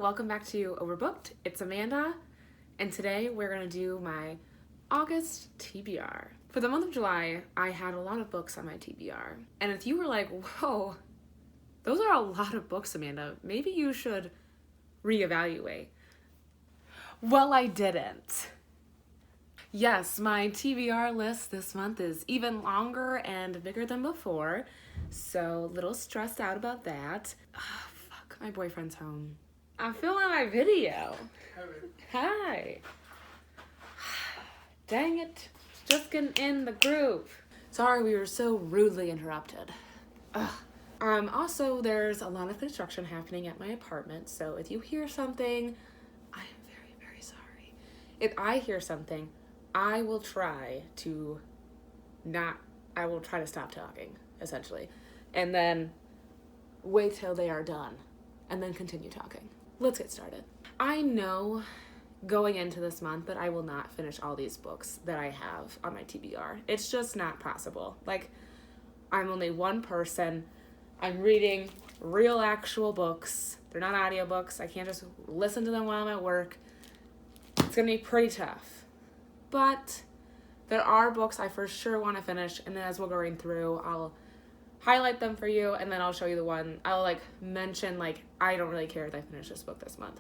welcome back to Overbooked. It's Amanda, and today we're going to do my August TBR. For the month of July, I had a lot of books on my TBR, and if you were like, whoa, those are a lot of books, Amanda, maybe you should reevaluate. Well, I didn't. Yes, my TBR list this month is even longer and bigger than before, so a little stressed out about that. Oh, fuck, my boyfriend's home. I'm filming my video. Hi. Dang it, just getting in the groove. Sorry we were so rudely interrupted. Ugh. Also, there's a lot of construction happening at my apartment, so if you hear something, I am very, very sorry. If I hear something, I will try to stop talking, essentially, and then wait till they are done, and then continue talking. Let's get started. I know going into this month that I will not finish all these books that I have on my TBR. It's just not possible. Like, I'm only one person. I'm reading real actual books. They're not audiobooks. I can't just listen to them while I'm at work. It's gonna be pretty tough. But there are books I for sure want to finish, and then as we're going through, I'll highlight them for you, and then I'll show you the one. I'll mention I don't really care if I finish this book this month.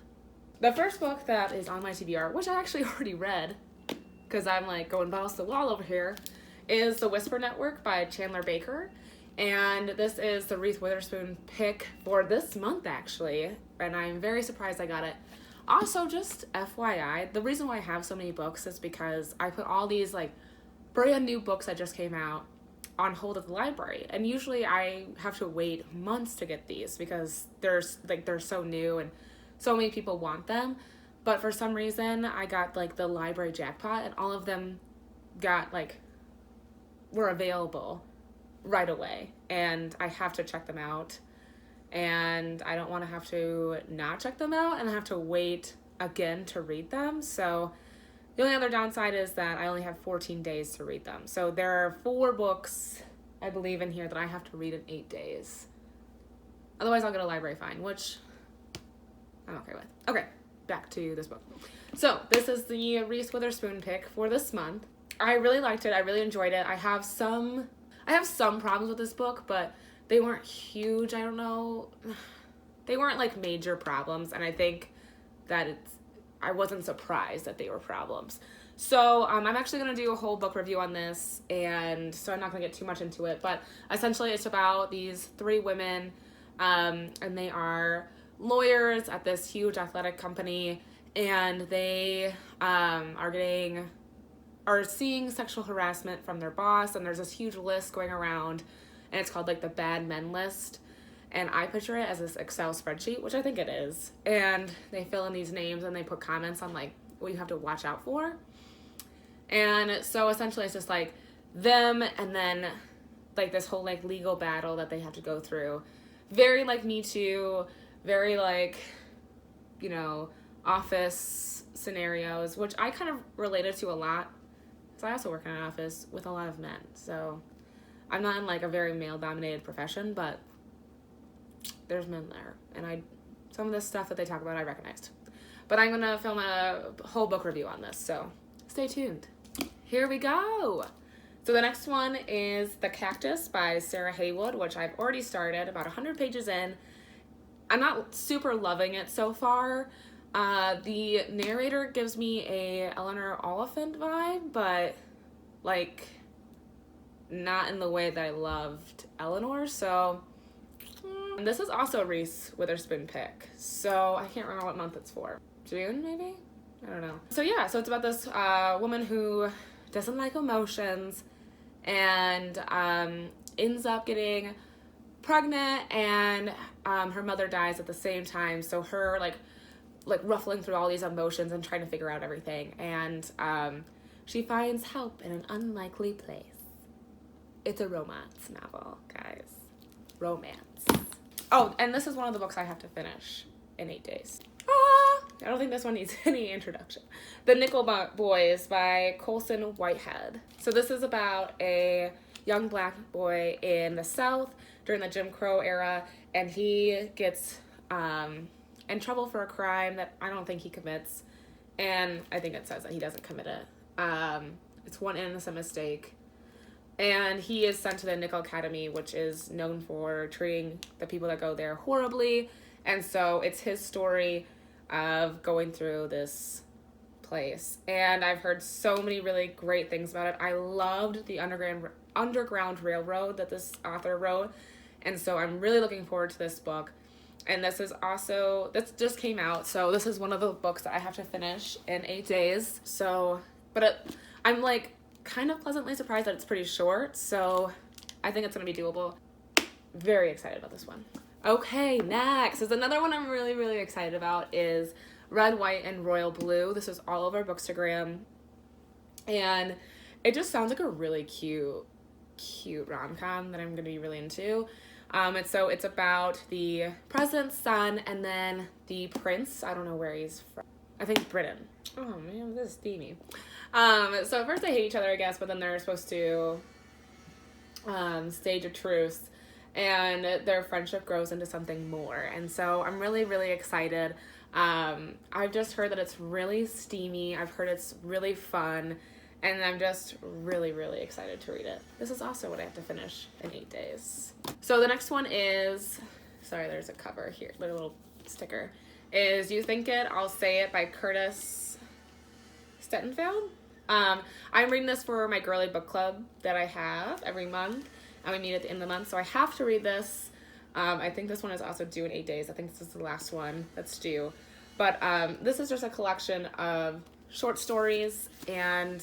The first book that is on my TBR, which I actually already read, because I'm going balls to the wall over here, is The Whisper Network by Chandler Baker. And this is the Reese Witherspoon pick for this month, actually, and I'm very surprised I got it. Also, just FYI, the reason why I have so many books is because I put all these brand new books that just came out on hold at the library, and usually I have to wait months to get these because they're so new and so many people want them. But for some reason I got the library jackpot, and all of them were available right away, and I have to check them out, and I don't want to have to not check them out and have to wait again to read them. So the only other downside is that I only have 14 days to read them. So there are 4 books, I believe, in here that I have to read in 8 days. Otherwise, I'll get a library fine, which I'm okay with. Okay, back to this book. So this is the Reese Witherspoon pick for this month. I really liked it. I really enjoyed it. I have some problems with this book, but they weren't huge. I don't know. They weren't major problems, and I think that I wasn't surprised that they were problems. So I'm actually going to do a whole book review on this, and so I'm not going to get too much into it, but essentially it's about these 3 women, and they are lawyers at this huge athletic company, and they are seeing sexual harassment from their boss, and there's this huge list going around, and it's called the bad men list. And I picture it as this Excel spreadsheet, which I think it is. And they fill in these names and they put comments on what you have to watch out for. And so essentially it's just them, and then this whole legal battle that they have to go through. Very Me Too, very office scenarios, which I kind of related to a lot. So I also work in an office with a lot of men. So I'm not in a very male dominated profession, but there's men there, and some of the stuff that they talk about I recognized. But I'm gonna film a whole book review on this, so stay tuned. Here we go. So the next one is The Cactus by Sarah Haywood, which I've already started, about 100 pages in. I'm not super loving it so far. The narrator gives me a Eleanor Oliphant vibe, but not in the way that I loved Eleanor, so this is also a Reese Witherspoon pick, so I can't remember what month it's for. June, maybe? I don't know. So yeah, so it's about this woman who doesn't like emotions and ends up getting pregnant, and her mother dies at the same time, so her ruffling through all these emotions and trying to figure out everything, and she finds help in an unlikely place. It's a romance novel, guys. Romance. Oh, and this is one of the books I have to finish in 8 days. I don't think this one needs any introduction. The Nickelback Boys by Colson Whitehead. So this is about a young black boy in the South during the Jim Crow era, and he gets in trouble for a crime that I don't think he commits. And I think it says that he doesn't commit it. It's one innocent mistake. And he is sent to the Nickel Academy, which is known for treating the people that go there horribly. And so it's his story of going through this place. And I've heard so many really great things about it. I loved the Underground Railroad that this author wrote. And so I'm really looking forward to this book. And this just came out. So this is one of the books that I have to finish in 8 days. So, I'm like kind of pleasantly surprised that it's pretty short. So I think it's going to be doable. Very excited about this one. Okay, next is another one I'm really, really excited about is Red, White, and Royal Blue. This is all over Bookstagram. And it just sounds like a really cute rom-com that I'm going to be really into. It's about the president's son and then the prince. I don't know where he's from. I think Britain. Oh man, this is steamy. So at first they hate each other, I guess, but then they're supposed to stage a truce, and their friendship grows into something more. And so I'm really, really excited. I've just heard that it's really steamy. I've heard it's really fun. And I'm just really, really excited to read it. This is also what I have to finish in 8 days. So the next one is, sorry, there's a cover here, a little sticker, is You Think It, I'll Say It by Curtis Stettenfeld. I'm reading this for my girly book club that I have every month, and we meet at the end of the month, so I have to read this. I think this one is also due in 8 days. I think this is the last one that's due. But this is just a collection of short stories, and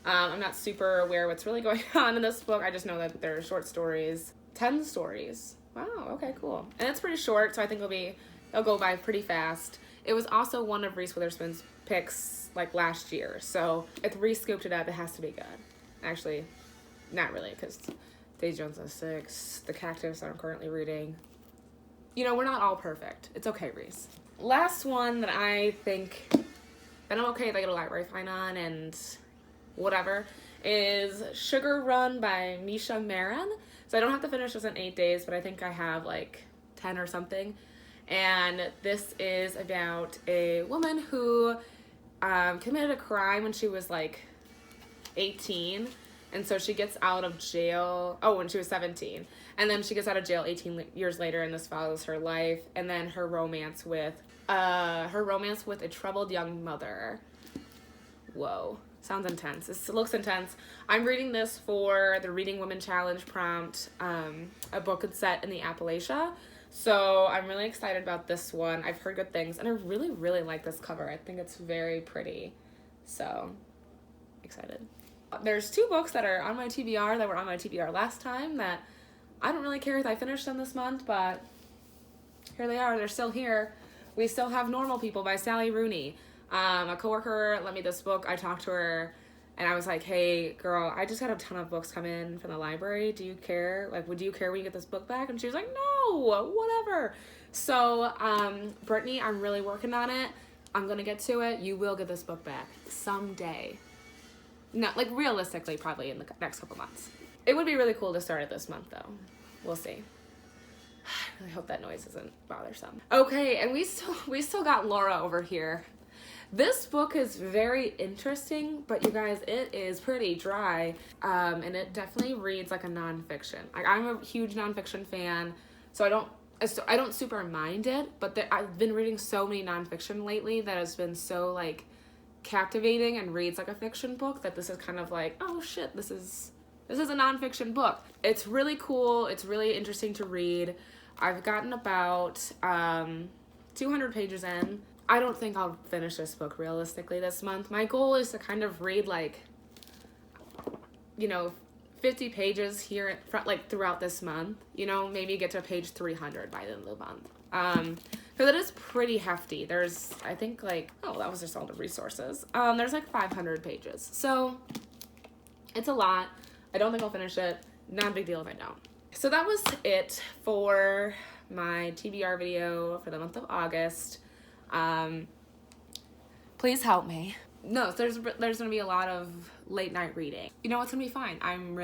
I'm not super aware what's really going on in this book. I just know that they're short stories. 10 stories. Wow, okay, cool. And it's pretty short, so I think it'll go by pretty fast. It was also one of Reese Witherspoon's picks like last year, so if Reese scooped it up, it has to be good. Actually, not really, because Daisy Jones is 6, the Cactus I'm currently reading. You know, we're not all perfect. It's okay, Reese. Last one that I think that I'm okay if I get a library fine on and whatever is Sugar Run by Misha Marin. So I don't have to finish this in 8 days, but I think I have like 10 or something. And this is about a woman who committed a crime when she was like 18. And so she gets out of jail, when she was 17. And then she gets out of jail 18 years later, and this follows her life. And then her romance with a troubled young mother. Whoa. Sounds intense. This looks intense. I'm reading this for the Reading Women Challenge prompt, a book set in the Appalachia. So I'm really excited about this one. I've heard good things, and I really, really like this cover. I think it's very pretty. So, excited. There's 2 books that are on my TBR that were on my TBR last time that I don't really care if I finished them this month, but here they are. They're still here. We still have Normal People by Sally Rooney. A coworker lent me this book. I talked to her and I was like, hey girl, I just had a ton of books come in from the library. Do you care? Like, would you care when you get this book back? And she was like, no, whatever. So, Brittany, I'm really working on it. I'm going to get to it. You will get this book back someday. No, like realistically, probably in the next couple months. It would be really cool to start it this month though. We'll see. I really hope that noise isn't bothersome. Okay, and we still got Laura over here. This book is very interesting, but you guys, it is pretty dry, and it definitely reads like a nonfiction. I'm a huge nonfiction fan, so I don't super mind it, but I've been reading so many nonfiction lately that has been so like captivating and reads like a fiction book that this is kind of like, oh shit, this is a nonfiction book. It's really cool. It's really interesting to read. I've gotten about 200 pages in. I don't think I'll finish this book realistically this month. My goal is to kind of read like, 50 pages here like throughout this month. Maybe get to page 300 by the end of the month. Because it is pretty hefty. There's, I think that was just all the resources. There's like 500 pages. So it's a lot. I don't think I'll finish it. Not a big deal if I don't. So that was it for my TBR video for the month of August. Please help me. No, there's gonna be a lot of late night reading. It's gonna be fine. I'm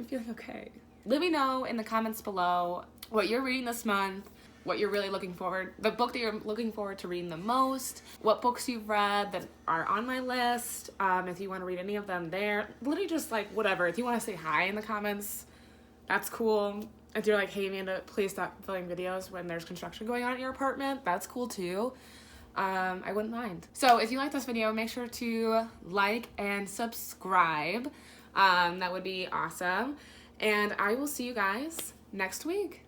feeling okay. Let me know in the comments below what you're reading this month. what you're really looking forward, the book that you're looking forward to reading the most, what books you've read that are on my list, if you want to read any of them there, literally just like whatever. If you want to say hi in the comments, that's cool. If you're like, hey Amanda, please stop filming videos when there's construction going on at your apartment, that's cool too. I wouldn't mind. So if you like this video, make sure to like and subscribe. That would be awesome. And I will see you guys next week.